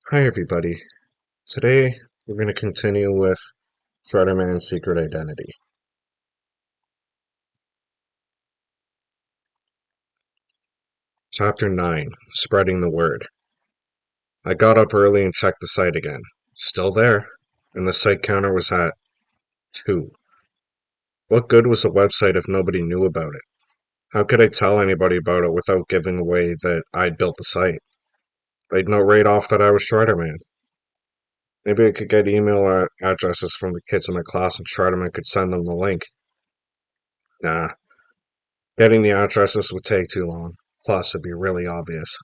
Hi everybody. Today we're going to continue with Shredderman's Secret Identity. Chapter 9, Spreading the Word. I got up early and checked the site again. Still there, and the site counter was at 2. What good was the website if nobody knew about it? How could I tell anybody about it without giving away that I'd built the site? They'd know right off that I was Shredderman. Maybe I could get email addresses from the kids in my class and Shredderman could send them the link. Nah, getting the addresses would take too long. Plus, it'd be really obvious.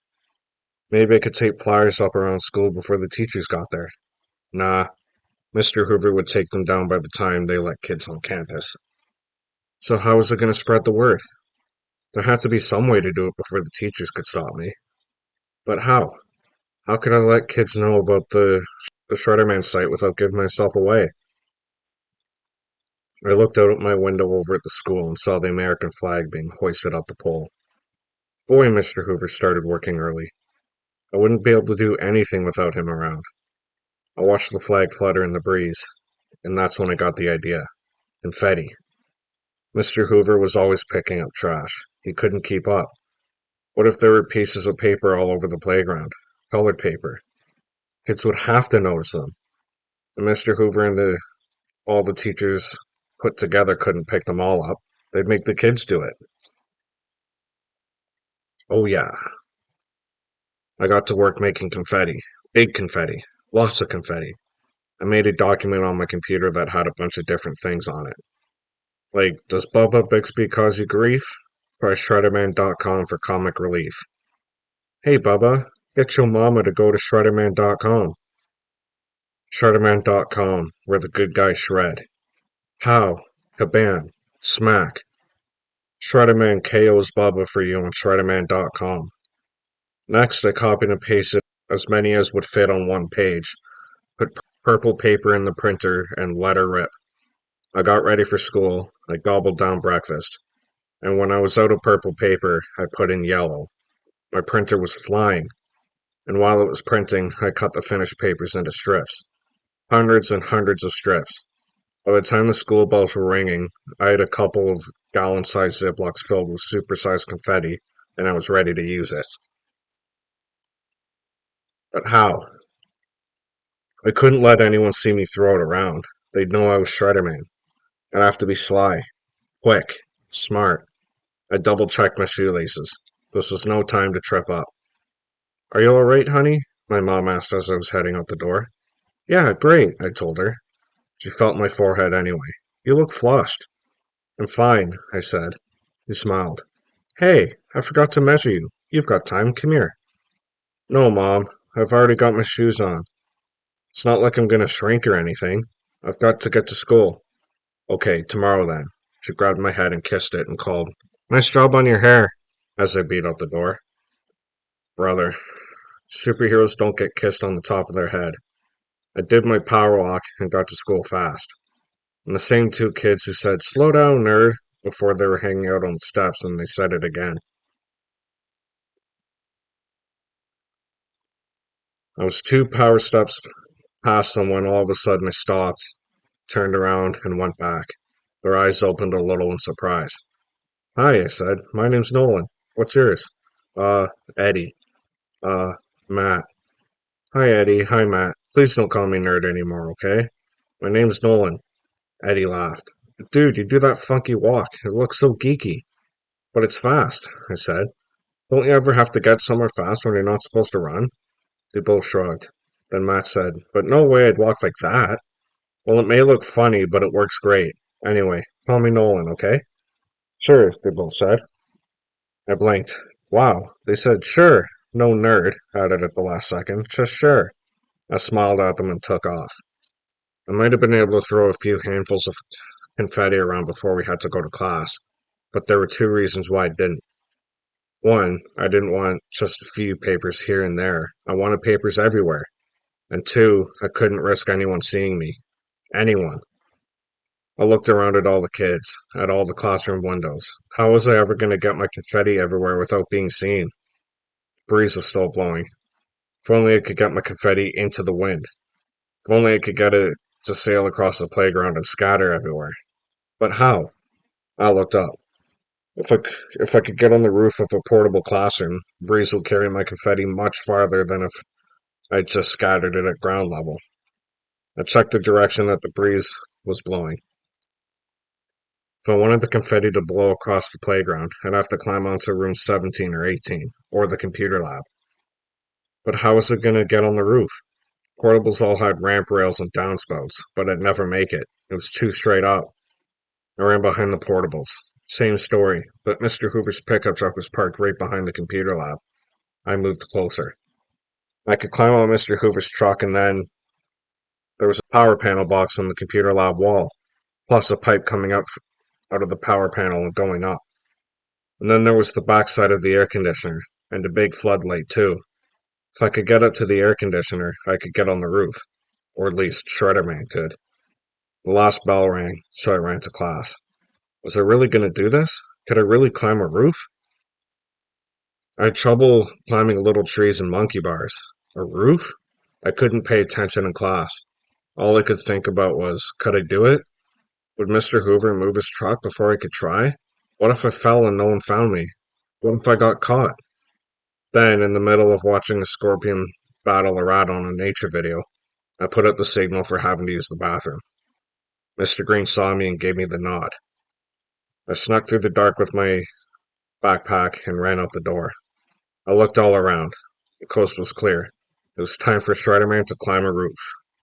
Maybe I could tape flyers up around school before the teachers got there. Nah, Mr. Hoover would take them down by the time they let kids on campus. So how was I going to spread the word? There had to be some way to do it before the teachers could stop me. But how? How could I let kids know about the Shredderman site without giving myself away? I looked out at my window over at the school and saw the American flag being hoisted up the pole. Boy, Mr. Hoover started working early. I wouldn't be able to do anything without him around. I watched the flag flutter in the breeze, and that's when I got the idea. Confetti. Mr. Hoover was always picking up trash. He couldn't keep up. What if there were pieces of paper all over the playground? Colored paper. Kids would have to notice them. And Mr. Hoover and all the teachers put together couldn't pick them all up. They'd make the kids do it. Oh yeah. I got to work making confetti. Big confetti. Lots of confetti. I made a document on my computer that had a bunch of different things on it. Like, does Bubba Bixby cause you grief? Try Shredderman.com for comic relief. Hey Bubba, get your mama to go to Shredderman.com. Shredderman.com, where the good guys shred. How? Kabam. Smack. Shredderman KOs Bubba for you on Shredderman.com. Next, I copied and pasted as many as would fit on one page. Put purple paper in the printer and let her rip. I got ready for school. I gobbled down breakfast. And when I was out of purple paper, I put in yellow. My printer was flying, and while it was printing, I cut the finished papers into strips. Hundreds and hundreds of strips. By the time the school bells were ringing, I had a couple of gallon-sized Ziplocs filled with super-sized confetti, and I was ready to use it. But how? I couldn't let anyone see me throw it around. They'd know I was Shredderman. I'd have to be sly, quick, smart. I double-checked my shoelaces. This was no time to trip up. Are you all right, honey? My mom asked as I was heading out the door. Yeah, great, I told her. She felt my forehead anyway. You look flushed. I'm fine, I said. He smiled. Hey, I forgot to measure you. You've got time. Come here. No, Mom. I've already got my shoes on. It's not like I'm gonna shrink or anything. I've got to get to school. Okay, tomorrow then. She grabbed my head and kissed it and called, Nice job on your hair, as I beat out the door. Brother, superheroes don't get kissed on the top of their head. I did my power walk and got to school fast. And the same two kids who said, Slow down, nerd, before they were hanging out on the steps, and they said it again. I was two power steps past them when all of a sudden I stopped, turned around, and went back. Their eyes opened a little in surprise. Hi, I said. My name's Nolan. What's yours? Uh, Eddie. Uh, Matt. Hi, Eddie. Hi, Matt. Please don't call me nerd anymore, okay? My name's Nolan. Eddie laughed. Dude, you do that funky walk. It looks so geeky. But it's fast, I said. Don't you ever have to get somewhere fast when you're not supposed to run? They both shrugged. Then Matt said, But no way I'd walk like that. Well, it may look funny, but it works great. Anyway, call me Nolan, okay? Sure, they both said. I blinked. Wow, they said sure. No nerd, added at the last second. Just sure. I smiled at them and took off. I might have been able to throw a few handfuls of confetti around before we had to go to class, but there were two reasons why I didn't. One, I didn't want just a few papers here and there. I wanted papers everywhere. And two, I couldn't risk anyone seeing me. Anyone. I looked around at all the kids, at all the classroom windows. How was I ever going to get my confetti everywhere without being seen? The breeze was still blowing. If only I could get my confetti into the wind. If only I could get it to sail across the playground and scatter everywhere. But how? I looked up. If I could get on the roof of a portable classroom, the breeze would carry my confetti much farther than if I just scattered it at ground level. I checked the direction that the breeze was blowing. If I wanted the confetti to blow across the playground, I'd have to climb onto room 17 or 18, or the computer lab. But how was it going to get on the roof? Portables all had ramp rails and downspouts, but I'd never make it. It was too straight up. I ran behind the portables. Same story, but Mr. Hoover's pickup truck was parked right behind the computer lab. I moved closer. I could climb on Mr. Hoover's truck, and then there was a power panel box on the computer lab wall, plus a pipe coming out of the power panel and going up. And then there was the backside of the air conditioner, and a big floodlight, too. If I could get up to the air conditioner, I could get on the roof. Or at least Shredderman could. The last bell rang, so I ran to class. Was I really going to do this? Could I really climb a roof? I had trouble climbing little trees and monkey bars. A roof? I couldn't pay attention in class. All I could think about was, could I do it? Would Mr. Hoover move his truck before I could try? What if I fell and no one found me? What if I got caught? Then, in the middle of watching a scorpion battle a rat on a nature video, I put out the signal for having to use the bathroom. Mr. Green saw me and gave me the nod. I snuck through the dark with my backpack and ran out the door. I looked all around. The coast was clear. It was time for Shredderman to climb a roof.